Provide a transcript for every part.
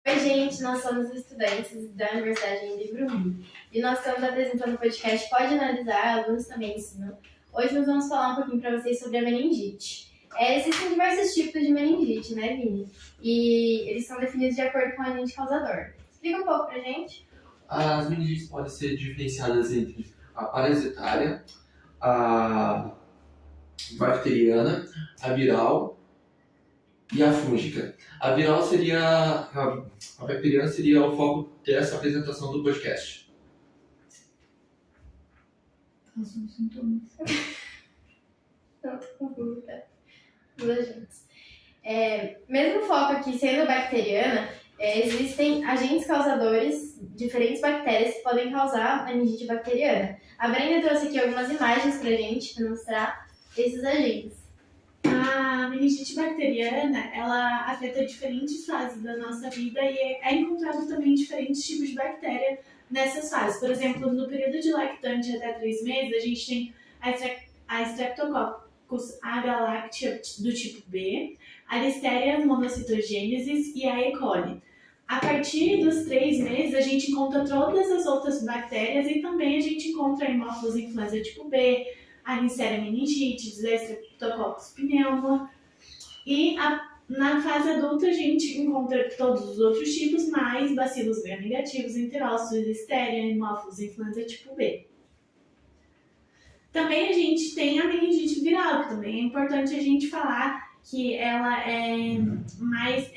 Oi, gente, nós somos estudantes da Universidade de Brumbi e nós estamos apresentando o podcast Pode Analisar, alunos também ensinam. Hoje nós vamos falar um pouquinho para vocês sobre a meningite. Existem diversos tipos de meningite, né, Vini? E eles são definidos de acordo com o agente causador. Explica um pouco pra gente. As meningites podem ser diferenciadas entre a parasitária, a bacteriana, a viral e a fúngica. A viral seria. A bacteriana seria o foco dessa apresentação do podcast. Quais são os sintomas? Não, tô confusa, tá? Duas juntas. Mesmo o foco aqui sendo bacteriana, existem agentes causadores, diferentes bactérias que podem causar meningite bacteriana. A Brenda trouxe aqui algumas imagens pra gente para mostrar esses agentes. A meningite bacteriana, ela afeta diferentes fases da nossa vida e é encontrado também diferentes tipos de bactéria nessas fases. Por exemplo, no período de lactante até 3 meses, a gente tem a Streptococcus agalactiae do tipo B, a Listeria monocytogenesis e a E. coli. A partir dos 3 meses, a gente encontra todas as outras bactérias e também a gente encontra a Haemophilus influenza tipo B, a Neisseria meningitis, a Streptococcus pneuma. E na fase adulta a gente encontra todos os outros tipos, mais bacilos gram-negativos, enterócitos, Listeria, Haemophilus influenza tipo B. Também a gente tem a meningite viral, que também é importante a gente falar que ela é mais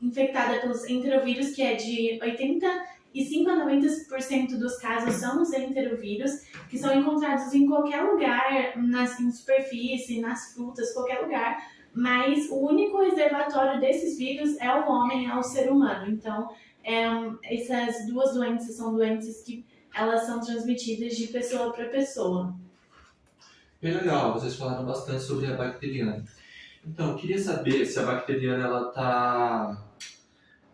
infectada pelos enterovírus, que é de 85 a 90% dos casos são os enterovírus, que são encontrados em qualquer lugar, em superfície, nas frutas, qualquer lugar, mas o único reservatório desses vírus é o homem, é o ser humano. Então, essas duas doenças são doenças que elas são transmitidas de pessoa para pessoa. Bem legal, vocês falaram bastante sobre a bacteriana. Então, eu queria saber se a bacteriana ela tá...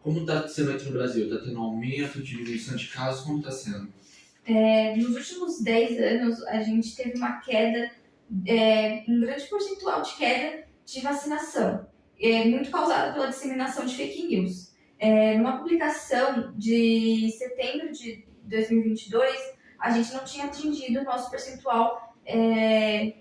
Como está sendo aqui no Brasil? Está tendo aumento de diminuição de casos? Como está sendo? Nos últimos 10 anos, a gente teve uma queda, um grande percentual de queda de vacinação, muito causada pela disseminação de fake news. Numa publicação de setembro de 2022, a gente não tinha atingido o nosso percentual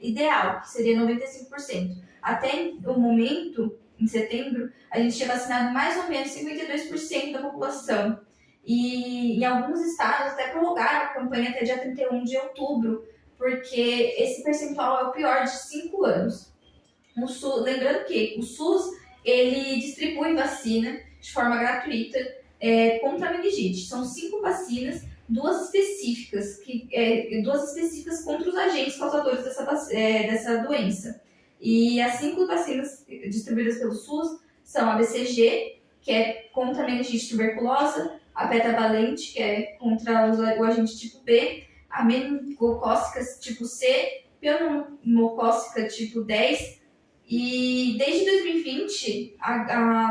ideal, que seria 95%. Até o momento, em setembro, a gente tinha vacinado mais ou menos 52% da população. E em alguns estados até prorrogaram a campanha até dia 31 de outubro, porque esse percentual é o pior de 5 anos. Lembrando que o SUS ele distribui vacina de forma gratuita contra a meningite. São 5 vacinas, duas específicas contra os agentes causadores dessa doença. E as 5 vacinas distribuídas pelo SUS são a BCG, que é contra a meningite tuberculosa, a pentavalente, que é contra o agente tipo B, a meningocócica tipo C, pneumocócica tipo 10, e desde 2020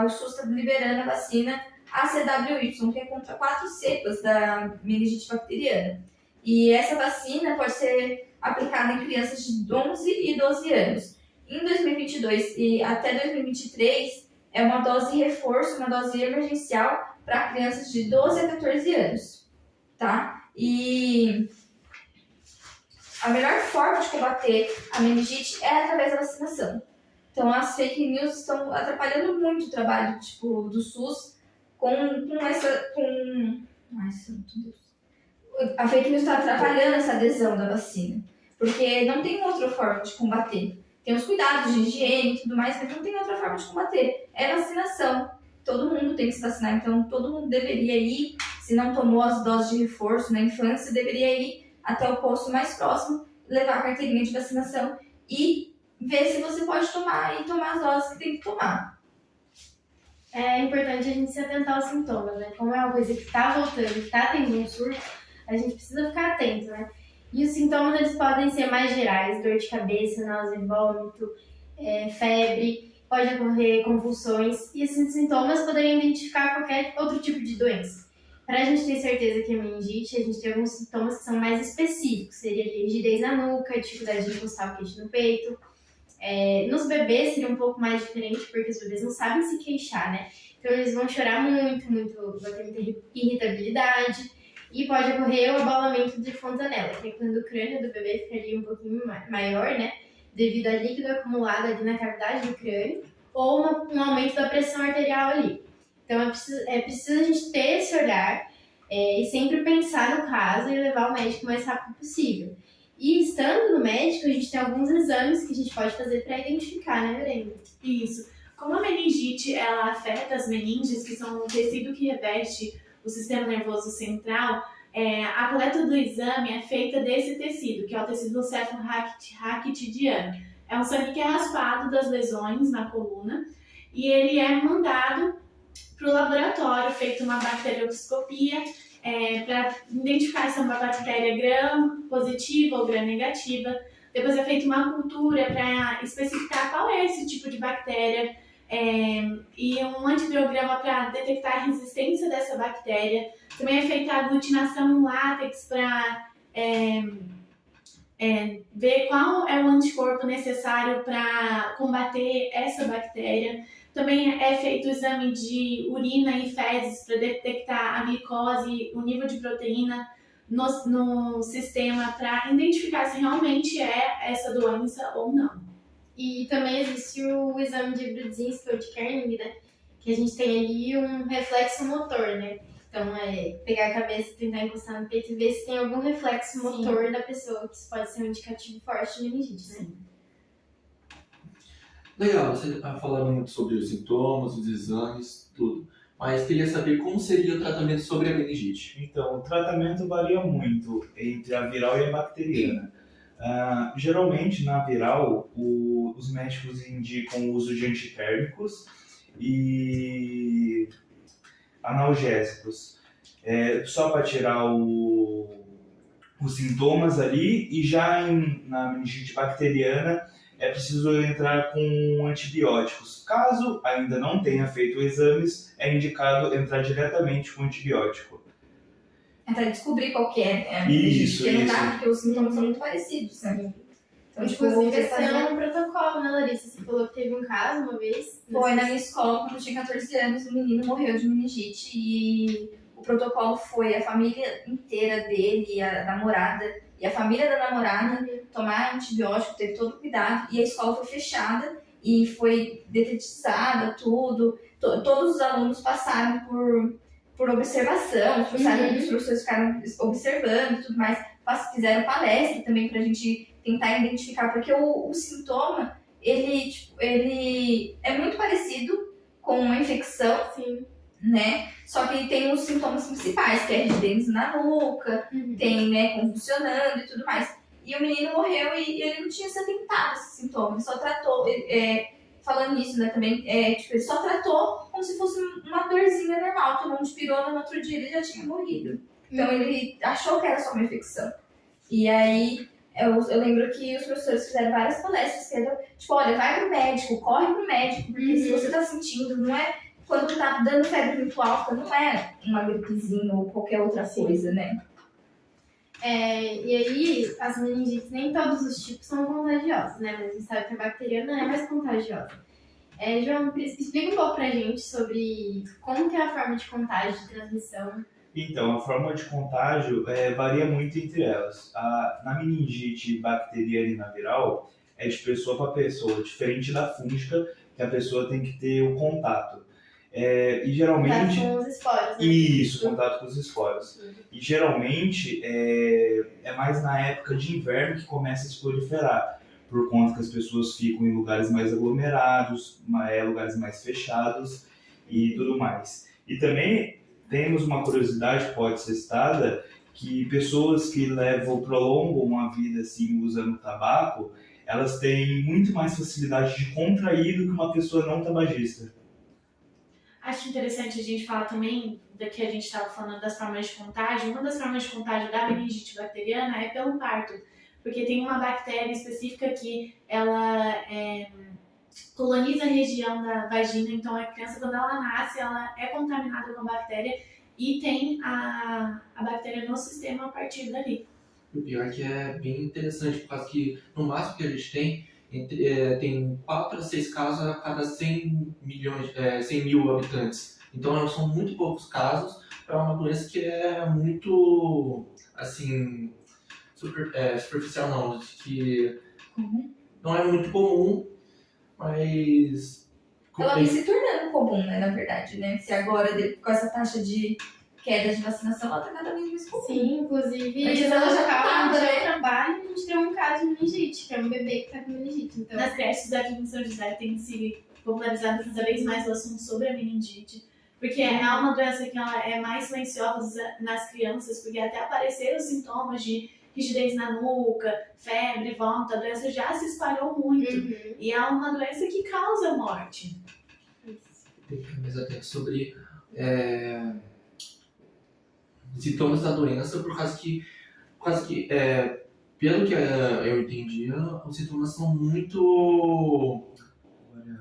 o SUS está liberando a vacina ACWY, que é contra 4 cepas da meningite bacteriana. E essa vacina pode ser aplicada em crianças de 11 e 12 anos. Em 2022 e até 2023, é uma dose reforço, uma dose emergencial para crianças de 12 a 14 anos, tá? E a melhor forma de combater a meningite é através da vacinação. Então, as fake news estão atrapalhando muito o trabalho do SUS Ai, santo Deus. A fake news está atrapalhando essa adesão da vacina, porque não tem outra forma de combater. Tem os cuidados de higiene e tudo mais, mas não tem outra forma de combater. É vacinação. Todo mundo tem que se vacinar, então todo mundo deveria ir, se não tomou as doses de reforço na infância, deveria ir até o posto mais próximo, levar a carteirinha de vacinação e ver se você pode tomar e tomar as doses que tem que tomar. É importante a gente se atentar aos sintomas, né? Como é uma coisa que está voltando, que está tendo um surto, a gente precisa ficar atento, né? E os sintomas eles podem ser mais gerais, dor de cabeça, náusea e vômito, febre, pode ocorrer convulsões, e esses sintomas poderiam identificar qualquer outro tipo de doença. Para a gente ter certeza que é meningite, a gente tem alguns sintomas que são mais específicos, seria rigidez na nuca, dificuldade de encostar o queixo no peito. Nos bebês seria um pouco mais diferente, porque os bebês não sabem se queixar, né? Então eles vão chorar muito, vai ter muita irritabilidade e pode ocorrer o abalamento de fontanela, que é quando o crânio do bebê fica ali um pouquinho maior, né? Devido ao líquido acumulado ali na cavidade do crânio, ou um aumento da pressão arterial ali. Então é preciso a gente ter esse olhar e sempre pensar no caso e levar o médico o mais rápido possível. E estando no médico, a gente tem alguns exames que a gente pode fazer para identificar, né, Brenda? Isso. Como a meningite, ela afeta as meninges, que são o tecido que reveste o sistema nervoso central, a coleta do exame é feita desse tecido, que é o tecido cefalorraquidiano. É um sangue que é raspado das lesões na coluna e ele é mandado para o laboratório, feita uma bacterioscopia, para identificar se é uma bactéria gram positiva ou gram negativa. Depois é feita uma cultura para especificar qual é esse tipo de bactéria e um antibiograma para detectar a resistência dessa bactéria. Também é feita a aglutinação em látex para ver qual é o anticorpo necessário para combater essa bactéria. Também é feito o exame de urina e fezes para detectar a glicose, o nível de proteína no sistema, para identificar se realmente é essa doença ou não. E também existe o exame de Brudzinski ou de Kernig, né? Que a gente tem ali um reflexo motor, né? Então é pegar a cabeça, tentar encostar no peito e ver se tem algum reflexo motor da pessoa, que isso pode ser um indicativo forte de meningite, né? Sim. Legal, você falou muito sobre os sintomas, os exames, tudo. Mas queria saber como seria o tratamento sobre a meningite. Então, o tratamento varia muito entre a viral e a bacteriana. Geralmente, na viral, os médicos indicam o uso de antitérmicos e analgésicos, só para tirar os sintomas ali, e já na meningite bacteriana é preciso entrar com antibióticos. Caso ainda não tenha feito exames, é indicado entrar diretamente com antibiótico. Até descobrir qual que é. Isso, porque não isso. dá, porque os sintomas são muito parecidos, né? Então, Inclusive, você esse é um protocolo, né, Larissa? Você falou que teve um caso uma vez. Foi na minha escola, quando eu tinha 14 anos, um menino morreu de meningite e o protocolo foi a família inteira dele, a namorada e a família da namorada tomar antibiótico, teve todo o cuidado, e a escola foi fechada e foi detetizada, tudo. Todos os alunos passaram por observação, os professores ficaram observando e tudo mais, fizeram palestra também pra gente tentar identificar, porque o sintoma, ele é muito parecido com uma infecção, Sim. né? Só que tem os sintomas principais, que é rigidez na nuca, tem, né, convulsionando e tudo mais. E o menino morreu e ele não tinha se atentado a esses sintomas, ele só tratou, falando nisso, né, também, ele só tratou como se fosse uma dorzinha normal, tomou um dipirona, no outro dia ele já tinha morrido. Então ele achou que era só uma infecção. E aí, eu lembro que os professores fizeram várias palestras, que eram, tipo, olha, vai pro médico, corre pro médico, porque se você tá sentindo, não é quando tá dando febre muito alta, não é uma gripezinha ou qualquer outra coisa, né? E aí, as meningites, nem todos os tipos são contagiosos, né? Mas a gente sabe que a bacteriana é mais contagiosa. João, explica um pouco pra gente sobre como que é a forma de contágio, de transmissão. Então, a forma de contágio varia muito entre elas. Na meningite bacteriana e na viral, é de pessoa para pessoa, diferente da fúngica, que a pessoa tem que ter o contato. E geralmente... Contato com os esporos, né? Isso, contato com os esporos. E geralmente é mais na época de inverno que começa a se proliferar, por conta que as pessoas ficam em lugares mais aglomerados, lugares mais fechados e tudo mais. E também temos uma curiosidade que pode ser citada, que pessoas que prolongam uma vida assim, usando tabaco, elas têm muito mais facilidade de contrair do que uma pessoa não tabagista. Acho interessante a gente falar também, daqui a gente estava falando das formas de contágio. Uma das formas de contágio da meningite bacteriana é pelo parto, porque tem uma bactéria específica que ela coloniza a região da vagina, então a criança, quando ela nasce, ela é contaminada com a bactéria e tem a bactéria no sistema a partir dali. O pior é que é bem interessante, por causa que no máximo que a gente tem tem 4 a 6 casos a cada 100 mil habitantes. Então são muito poucos casos para uma doença que é muito, assim, superficial não, que não é muito comum, mas... Ela vem se tornando comum, né, na verdade, né? Se agora, com essa taxa de queda de vacinação, ela tá cada vez mais comum. Sim, inclusive, Antes no ela já local tava, onde né? eu trabalho, a gente tem um caso de meningite, que é um bebê que tá com meningite. Então, Nas creches aqui em São José tem se popularizado cada vez mais o assunto sobre a meningite, porque é uma doença que ela é mais silenciosa nas crianças, porque até apareceram sintomas de rigidez na nuca, febre, vômito, a doença já se espalhou muito. E é uma doença que causa morte. Tem que ficar mais atento sobre sintomas da doença, por causa que pelo que eu entendi, os sintomas são muito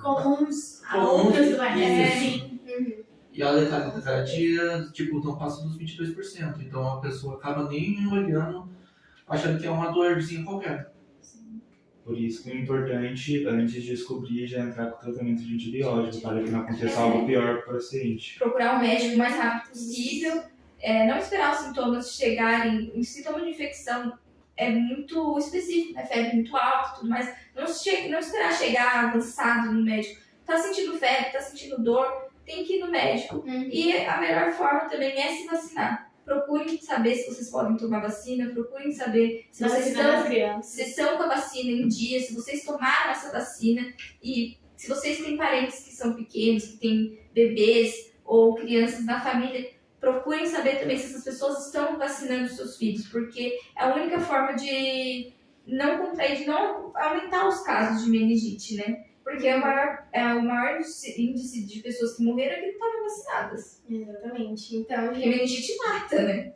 Comuns a Comuns, outras isso. doenças. Sim. e a letalidade tipo, não passa dos 22%. Então a pessoa acaba nem olhando, achando que é uma dorzinha qualquer. Por isso que é importante, antes de descobrir, já entrar com tratamento de antibiótico, para que não aconteça algo pior para o paciente. Procurar o médico o mais rápido possível, não esperar os sintomas chegarem. O sintoma de infecção é muito específico, né? Febre muito alta e tudo mais. Não esperar chegar avançado no médico. Tá sentindo febre, tá sentindo dor, tem que ir no médico. E a melhor forma também é se vacinar. Procurem saber se vocês podem tomar vacina, procurem saber se vocês estão com a vacina em dia, se vocês tomaram essa vacina e se vocês têm parentes que são pequenos, que têm bebês ou crianças na família, procurem saber também se essas pessoas estão vacinando seus filhos, porque é a única forma de não contrair, de não aumentar os casos de meningite, né? Porque o maior índice de pessoas que morreram é que não estavam vacinadas. Exatamente. Então, Porque meningite mata, né?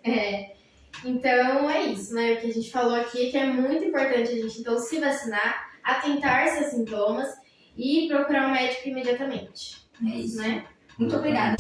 Então é isso, né? O que a gente falou aqui, que é muito importante a gente então se vacinar, atentar-se aos sintomas e procurar um médico imediatamente. É isso. Né? Muito obrigada.